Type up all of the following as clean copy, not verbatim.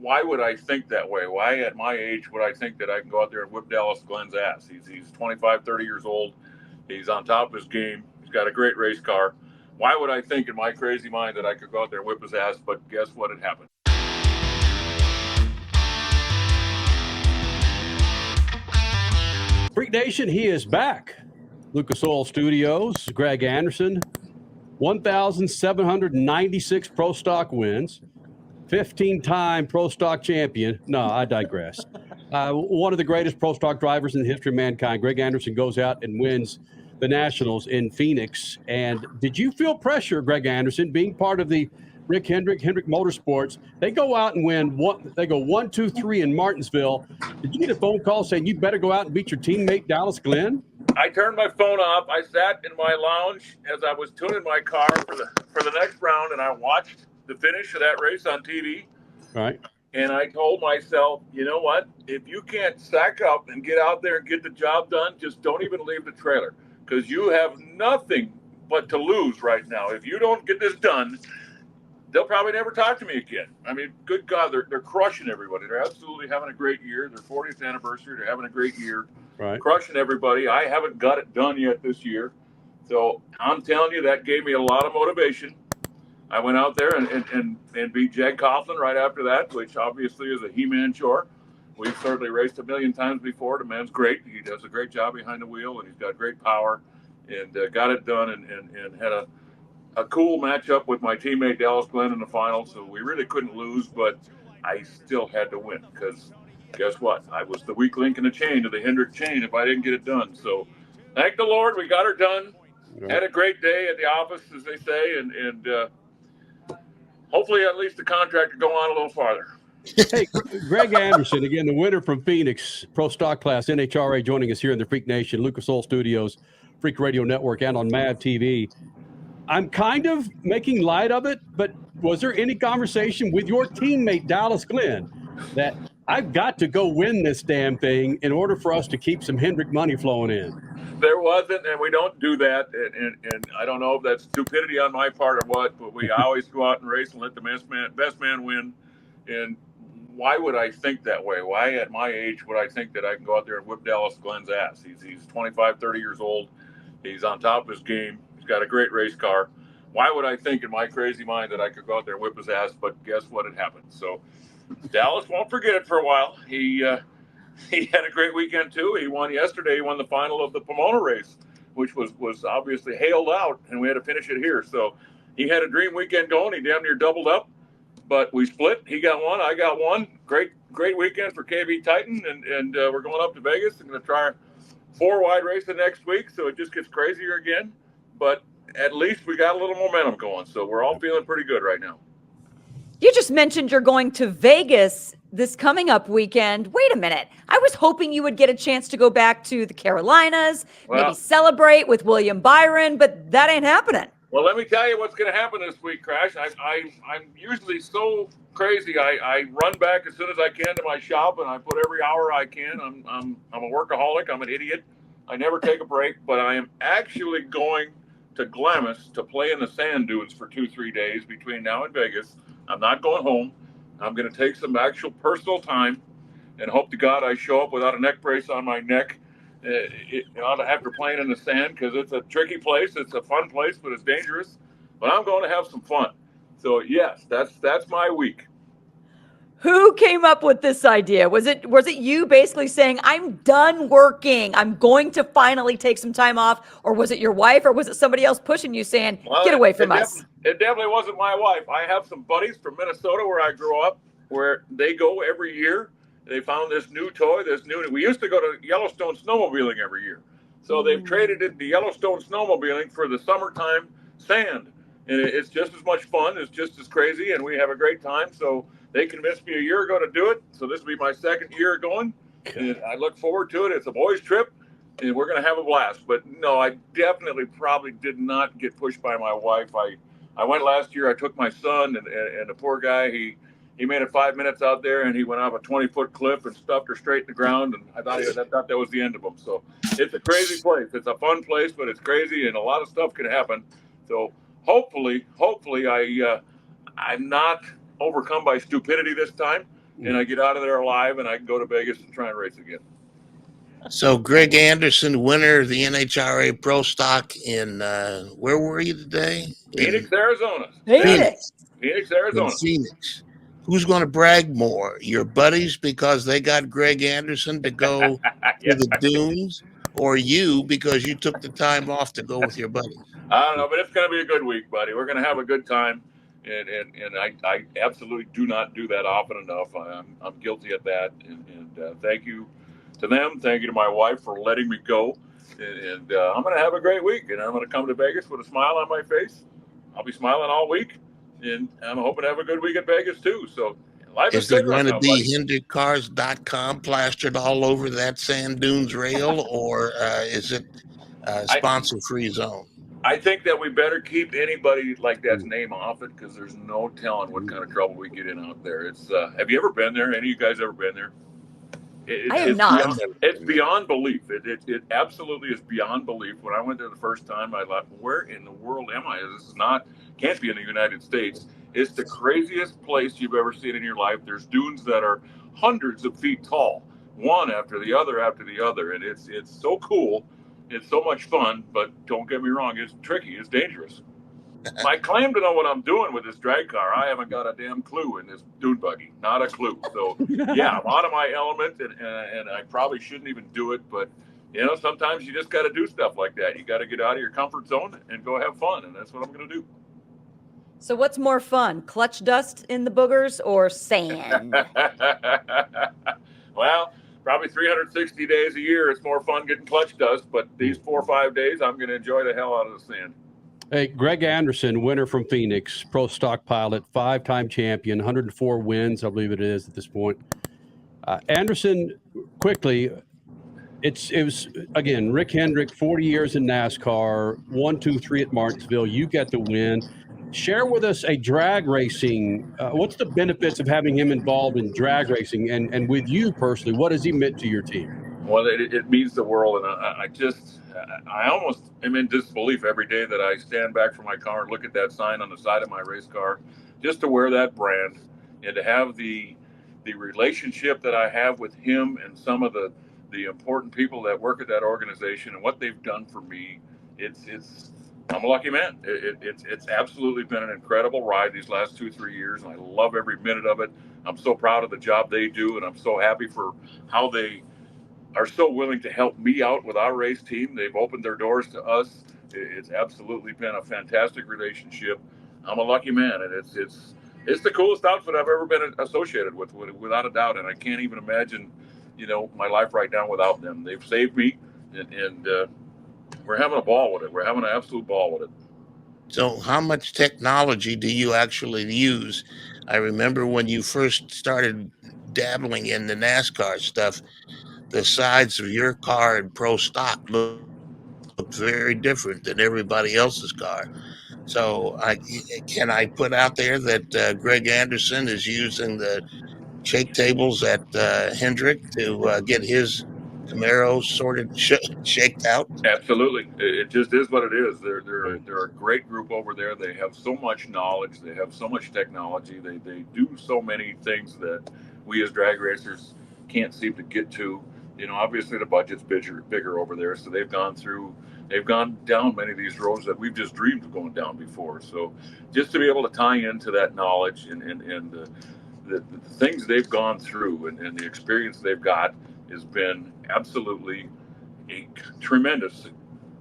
why would I think that way? Why at my age would I think that I can go out there and whip Dallas Glenn's ass? He's 25, 30 years old. He's on top of his game. He's got a great race car. Why would I think in my crazy mind that I could go out there and whip his ass? But guess what? It happened. Freak Nation, he is back. Lucas Oil Studios, Greg Anderson, 1,796 Pro Stock wins, 15-time Pro Stock champion. No, I digress. One of the greatest Pro Stock drivers in the history of mankind. Greg Anderson goes out and wins the Nationals in Phoenix. And did you feel pressure, Greg Anderson, being part of the Hendrick Motorsports? They go out and win. They go 1, 2, 3 in Martinsville. Did you get a phone call saying you better go out and beat your teammate Dallas Glenn? I turned my phone off. I sat in my lounge as I was tuning my car for the next round, and I watched the finish of that race on TV. Right. And I told myself, you know what? If you can't sack up and get out there and get the job done, just don't even leave the trailer, because you have nothing but to lose right now. If you don't get this done, they'll probably never talk to me again. I mean, good God, they're crushing everybody. They're absolutely having a great year. Their 40th anniversary, they're having a great year. Right. Crushing everybody. I haven't got it done yet this year. So I'm telling you, that gave me a lot of motivation. I went out there and beat Jag Coughlin right after that, which obviously is a he-man chore. We've certainly raced a million times before. The man's great. He does a great job behind the wheel, and he's got great power, and got it done and had a cool matchup with my teammate Dallas Glenn in the final. So we really couldn't lose, but I still had to win, because guess what? I was the weak link in the chain of the Hendrick chain if I didn't get it done. So thank the Lord, we got her done. Right. Had a great day at the office, as they say, and hopefully at least the contract will go on a little farther. Hey, Greg Anderson, again, the winner from Phoenix, Pro Stock Class, NHRA, joining us here in the Freak Nation, Lucas Oil Studios, Freak Radio Network, and on MAD TV. I'm kind of making light of it, but was there any conversation with your teammate, Dallas Glenn, that I've got to go win this damn thing in order for us to keep some Hendrick money flowing in? There wasn't, and we don't do that, and I don't know if that's stupidity on my part or what, but we always go out and race and let the best man win. And why would I think that way? Why at my age would I think that I can go out there and whip Dallas Glenn's ass? He's 25, 30 years old. He's on top of his game. He's got a great race car. Why would I think in my crazy mind that I could go out there and whip his ass? But guess what? It happened. So Dallas won't forget it for a while. He had a great weekend too. He won yesterday. He won the final of the Pomona race, which was obviously hailed out, and we had to finish it here. So he had a dream weekend going. He damn near doubled up, but we split. He got one. I got one. Great weekend for KB Titan, and we're going up to Vegas. I'm going to try 4-wide racing next week, so it just gets crazier again. But at least we got a little momentum going, so we're all feeling pretty good right now. You just mentioned you're going to Vegas this coming up weekend. Wait a minute. I was hoping you would get a chance to go back to the Carolinas, maybe celebrate with William Byron, but that ain't happening. Well, let me tell you what's going to happen this week, Crash. I'm usually so crazy. I run back as soon as I can to my shop, and I put every hour I can. I'm a workaholic. I'm an idiot. I never take a break, but I am actually going to Glamis to play in the sand dunes for 2-3 days between now and Vegas. I'm not going home. I'm going to take some actual personal time and hope to God I show up without a neck brace on my neck after playing in the sand, because it's a tricky place. It's a fun place, but it's dangerous. But I'm going to have some fun. So, yes, that's my week. Who came up with this idea? Was it you basically saying, I'm done working, I'm going to finally take some time off? Or was it your wife, or was it somebody else pushing you saying, get away from us? It definitely wasn't my wife. I have some buddies from Minnesota where I grew up, where they go every year. They found this new toy, we used to go to Yellowstone snowmobiling every year. So they've traded it to Yellowstone snowmobiling for the summertime sand. And it's just as much fun, it's just as crazy, and we have a great time. So they convinced me a year ago to do it. So this will be my second year going, and I look forward to it. It's a boys' trip, and we're going to have a blast. But no, I definitely probably did not get pushed by my wife. I went last year. I took my son, and the poor guy, he made it 5 minutes out there, and he went off a 20-foot cliff and stuffed her straight in the ground, and I thought that was the end of him. So it's a crazy place. It's a fun place, but it's crazy, and a lot of stuff can happen. So hopefully I'm not overcome by stupidity this time, and I get out of there alive, and I can go to Vegas and try and race again. So Greg Anderson, winner of the NHRA Pro Stock in where were you today? Phoenix, Arizona. Phoenix. Phoenix, In Arizona. Phoenix. Who's going to brag more? Your buddies because they got Greg Anderson to go to the dunes, or you because you took the time off to go with your buddies? I don't know, but it's going to be a good week, buddy. We're going to have a good time, and I absolutely do not do that often enough. I'm guilty of that, and thank you to them. Thank you to my wife for letting me go, and I'm going to have a great week, and I'm going to come to Vegas with a smile on my face. I'll be smiling all week, and I'm hoping to have a good week at Vegas too. So life Is there good right going to now, be buddy. HendrickCars.com plastered all over that sand dunes rail, or is it sponsor-free zone? I think that we better keep anybody like that's name off it, because there's no telling what kind of trouble we get in out there. It's have you ever been there? Any of you guys ever been there? I have not. It's beyond belief. It absolutely is beyond belief. When I went there the first time, I thought, where in the world am I? This is not, can't be in the United States. It's the craziest place you've ever seen in your life. There's dunes that are hundreds of feet tall, one after the other, and it's so cool. It's so much fun, but don't get me wrong, it's tricky, it's dangerous. I claim to know what I'm doing with this drag car. I haven't got a damn clue in this dune buggy, not a clue. So yeah, I'm out of my element, and I probably shouldn't even do it. But you know, sometimes you just got to do stuff like that. You got to get out of your comfort zone and go have fun, and that's what I'm going to do. So what's more fun, clutch dust in the boogers or sand? Well, probably 360 days a year, it's more fun getting clutch dust. But these 4 or 5 days, I'm going to enjoy the hell out of the sand. Hey, Greg Anderson, winner from Phoenix, pro stock pilot, 5-time champion, 104 wins, I believe it is at this point. Anderson, quickly, it was, again, Rick Hendrick, 40 years in NASCAR, 1, 2, 3 at Martinsville. You get the win. Share with us a drag racing. What's the benefits of having him involved in drag racing? And with you personally, what has he meant to your team? Well, it means the world, and I almost am in disbelief every day that I stand back from my car and look at that sign on the side of my race car, just to wear that brand and to have the relationship that I have with him and some of the important people that work at that organization and what they've done for me. I'm a lucky man. It's absolutely been an incredible ride these last 2-3 years, and I love every minute of it. I'm so proud of the job they do, and I'm so happy for how they are so willing to help me out with our race team. They've opened their doors to us. It's absolutely been a fantastic relationship. I'm a lucky man, and it's the coolest outfit I've ever been associated with, without a doubt. And I can't even imagine, my life right now without them. They've saved me, and we're having a ball with it. We're having an absolute ball with it. So how much technology do you actually use? I remember when you first started dabbling in the NASCAR stuff, the sides of your car and pro stock looked very different than everybody else's car. So can I put out there that Greg Anderson is using the shake tables at Hendrick to get his Camaro sorted, shaked out? Absolutely. It just is what it is. They're a great group over there. They have so much knowledge. They have so much technology. They do so many things that we as drag racers can't seem to get to. Obviously the budget's bigger over there. So they've gone down many of these roads that we've just dreamed of going down before. So just to be able to tie into that knowledge and the things they've gone through and the experience they've got has been absolutely a tremendous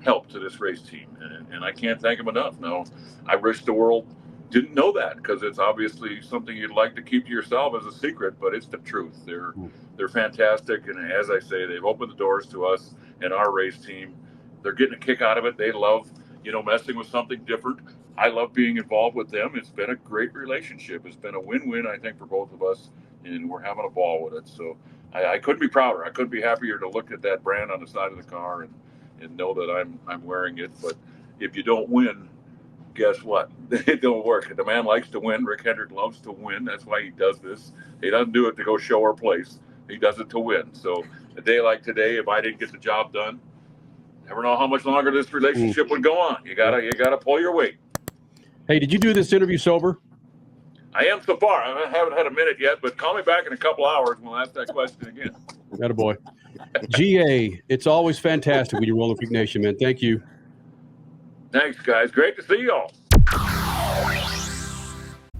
help to this race team, and I can't thank them enough. No, I wish the world didn't know that, because it's obviously something you'd like to keep to yourself as a secret, but it's the truth. They're fantastic, and as I say, they've opened the doors to us and our race team. They're getting a kick out of it. They love, messing with something different. I love being involved with them. It's been a great relationship. It's been a win-win, I think, for both of us, and we're having a ball with it. So I couldn't be prouder. I couldn't be happier to look at that brand on the side of the car and know that I'm wearing it. But if you don't win, guess what? It don't work. The man likes to win. Rick Hendrick loves to win. That's why he does this. He doesn't do it to go show or place. He does it to win. So a day like today, if I didn't get the job done, never know how much longer this relationship would go on. You gotta pull your weight. Hey, did you do this interview sober? I am so far. I haven't had a minute yet, but call me back in a couple hours and we'll ask that question again. Attaboy. GA, it's always fantastic when you roll Freak Nation, man. Thank you. Thanks, guys. Great to see y'all.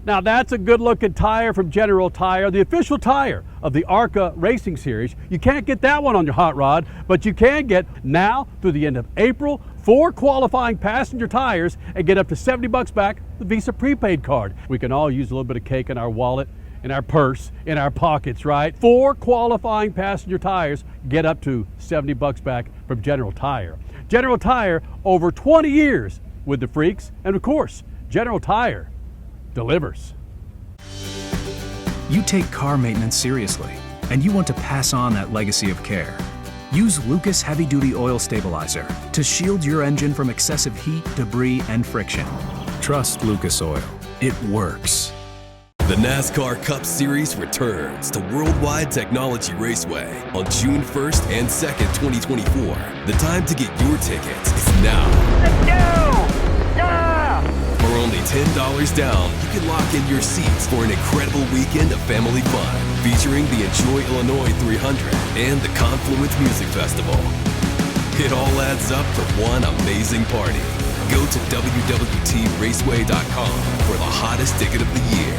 Now that's a good-looking tire from General Tire, the official tire of the ARCA Racing Series. You can't get that one on your hot rod, but you can get now through the end of April 4 qualifying passenger tires and get up to $70 back the Visa prepaid card. We can all use a little bit of cake in our wallet, in our purse, in our pockets, right? 4 qualifying passenger tires get up to $70 back from General Tire. General Tire, over 20 years with the Freaks, and of course, General Tire delivers. You take car maintenance seriously, and you want to pass on that legacy of care. Use Lucas Heavy Duty Oil Stabilizer to shield your engine from excessive heat, debris, and friction. Trust Lucas Oil. It works. The NASCAR Cup Series returns to Worldwide Technology Raceway on June 1st and 2nd, 2024. The time to get your tickets is now. Let's go! Yeah! For only $10 down, you can lock in your seats for an incredible weekend of family fun, featuring the Enjoy Illinois 300 and the Confluence Music Festival. It all adds up for one amazing party. Go to WWTRaceway.com for the hottest ticket of the year.